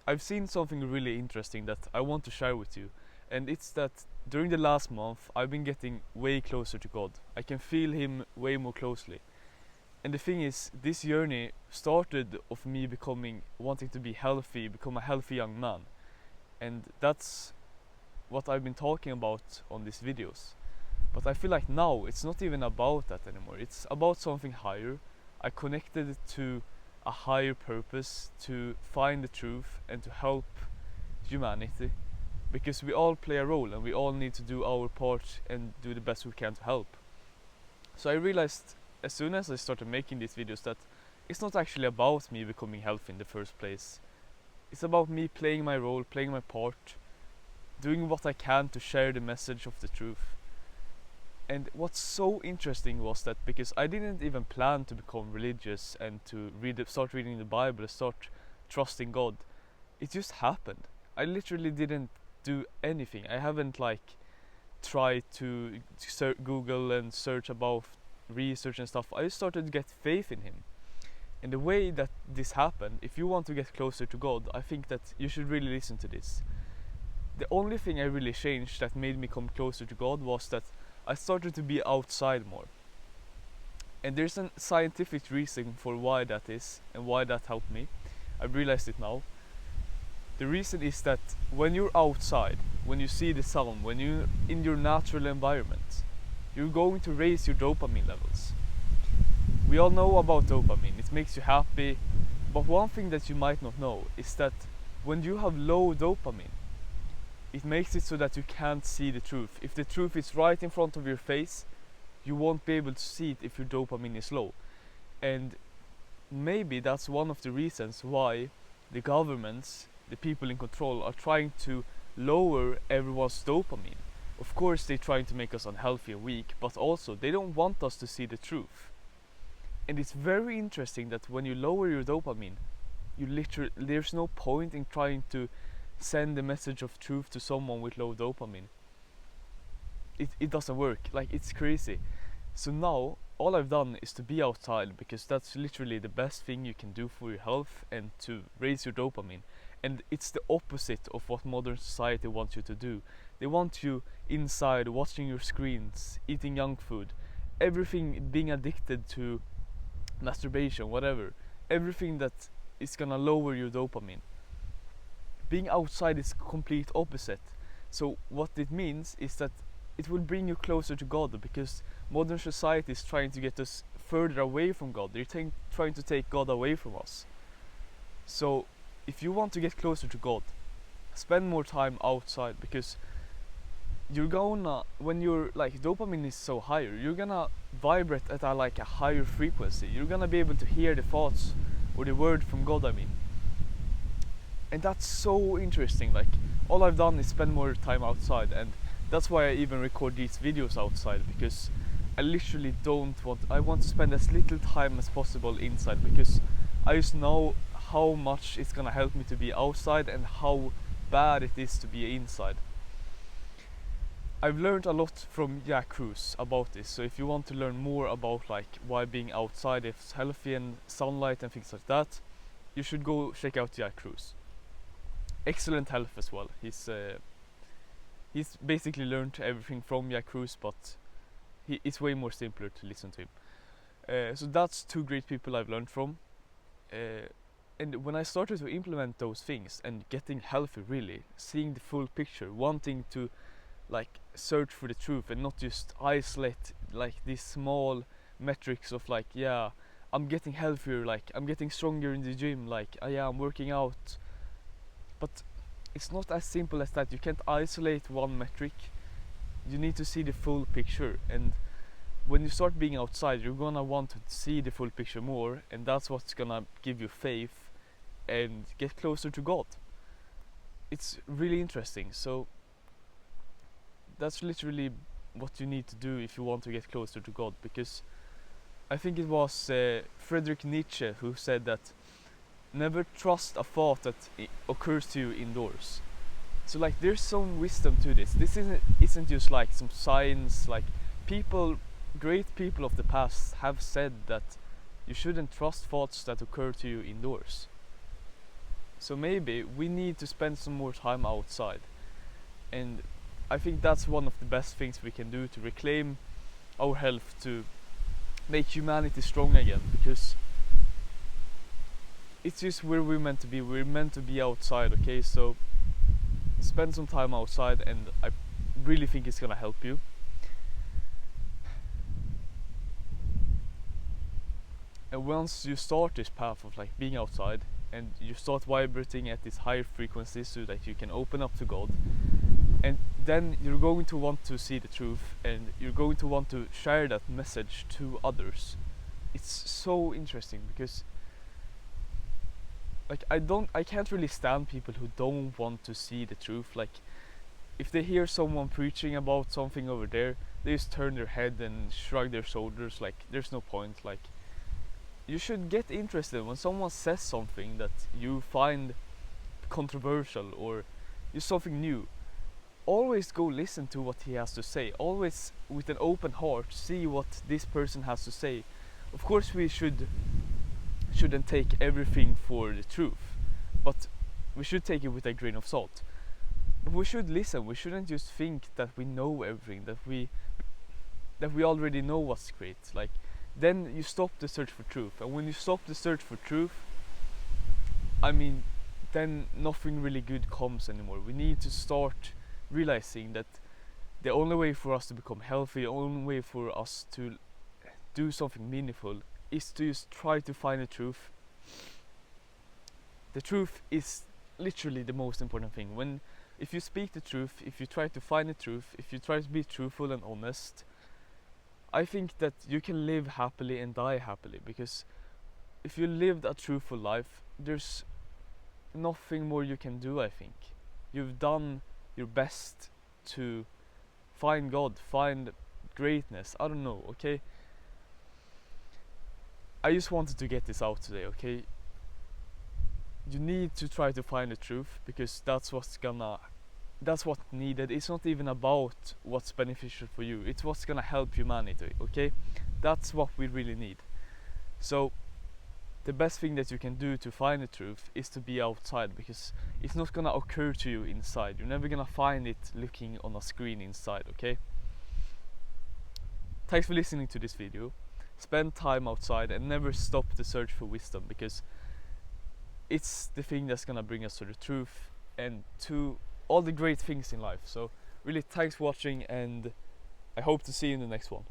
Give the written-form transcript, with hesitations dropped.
I've seen something really interesting that I want to share with you, and it's that during the last month I've been getting way closer to God. I can feel Him way more closely. And the thing is, this journey started of me wanting to be healthy, become a healthy young man. And that's what I've been talking about on these videos. But I feel like now it's not even about that anymore. It's about something higher. I connected it to a higher purpose, to find the truth and to help humanity. Because we all play a role and we all need to do our part and do the best we can to help. So I realized as soon as I started making these videos that it's not actually about me becoming healthy in the first place. It's about me playing my role, playing my part, doing what I can to share the message of the truth. And what's so interesting was that because I didn't even plan to become religious and to start reading the Bible, start trusting God, it just happened. I literally didn't do anything. I haven't tried to Google and search about research and stuff. I started to get faith in Him. And the way that this happened, if you want to get closer to God, I think that you should really listen to this. The only thing I really changed that made me come closer to God was that I started to be outside more. And there's a scientific reason for why that is and why that helped me. I realized it now. The reason is that when you're outside, when you see the sun, when you're in your natural environment, you're going to raise your dopamine levels. We all know about dopamine, it makes you happy, but one thing that you might not know is that when you have low dopamine, it makes it so that you can't see the truth. If the truth is right in front of your face, you won't be able to see it if your dopamine is low. And maybe that's one of the reasons why the governments, the people in control, are trying to lower everyone's dopamine. Of course they're trying to make us unhealthy and weak, but also they don't want us to see the truth. And it's very interesting that when you lower your dopamine, there's no point in trying to send the message of truth to someone with low dopamine. It doesn't work. It's crazy. So now all I've done is to be outside, because that's literally the best thing you can do for your health and to raise your dopamine. And it's the opposite of what modern society wants you to do. They want you inside, watching your screens, eating junk food, everything, being addicted to masturbation, whatever. Everything that is gonna lower your dopamine. Being outside is complete opposite. So what it means is that it will bring you closer to God, because modern society is trying to get us further away from God. They're trying to take God away from us. So if you want to get closer to God, spend more time outside, because you're gonna, when your dopamine is so higher, you're gonna vibrate at a higher frequency. You're gonna be able to hear the thoughts or the word from God, I mean. And that's so interesting. All I've done is spend more time outside, and that's why I even record these videos outside, because I literally I want to spend as little time as possible inside, because I just know how much it's gonna help me to be outside and how bad it is to be inside. I've learned a lot from Jack Cruz about this, so if you want to learn more about why being outside is healthy and sunlight and things like that, you should go check out Jack Cruz. Excellent health as well. He's basically learned everything from Jack Cruz, but it's way more simpler to listen to him. So that's two great people I've learned from. And when I started to implement those things and getting healthy, really seeing the full picture, wanting to search for the truth and not just isolate these small metrics of I'm getting healthier, I'm getting stronger in the gym, I'm working out. But it's not as simple as that. You can't isolate one metric. You need to see the full picture, and when you start being outside, you're gonna want to see the full picture more, and that's what's gonna give you faith and get closer to God. It's really interesting. So that's literally what you need to do if you want to get closer to God, because I think it was Friedrich Nietzsche who said that never trust a thought that occurs to you indoors. So there's some wisdom to this. This isn't just some science. Great people of the past have said that you shouldn't trust thoughts that occur to you indoors. So maybe we need to spend some more time outside, and I think that's one of the best things we can do to reclaim our health, to make humanity strong again, because it's just where we're meant to be. We're meant to be outside, okay? So spend some time outside, and I really think it's gonna help you. And once you start this path of like being outside and you start vibrating at this higher frequency so that you can open up to God, and then you're going to want to see the truth, and you're going to want to share that message to others. It's so interesting because like I can't really stand people who don't want to see the truth. Like if they hear someone preaching about something over there, they just turn their head and shrug their shoulders like there's no point. Like you should get interested when someone says something that you find controversial or is something new. Always go listen to what he has to say. Always with an open heart see what this person has to say. Of course we shouldn't take everything for the truth, but we should take it with a grain of salt. But we should listen. We shouldn't just think that we know everything, that we already know what's great. Like then you stop the search for truth, and when you stop the search for truth, I mean, then nothing really good comes anymore. We need to start realizing that the only way for us to become healthy, the only way for us to do something meaningful, is to just try to find the truth. The truth is literally the most important thing. If you speak the truth, if you try to find the truth, if you try to be truthful and honest, I think that you can live happily and die happily, because if you lived a truthful life, there's nothing more you can do. I think you've done your best to find God, find greatness. I don't know, okay? I just wanted to get this out today, okay? You need to try to find the truth, because that's what's needed. It's not even about what's beneficial for you, it's what's gonna help humanity, okay? That's what we really need. So the best thing that you can do to find the truth is to be outside, because it's not gonna occur to you inside. You're never gonna find it looking on a screen inside, okay? Thanks for listening to this video. Spend time outside and never stop the search for wisdom, because it's the thing that's gonna bring us to the truth and to all the great things in life. So really, thanks for watching, and I hope to see you in the next one.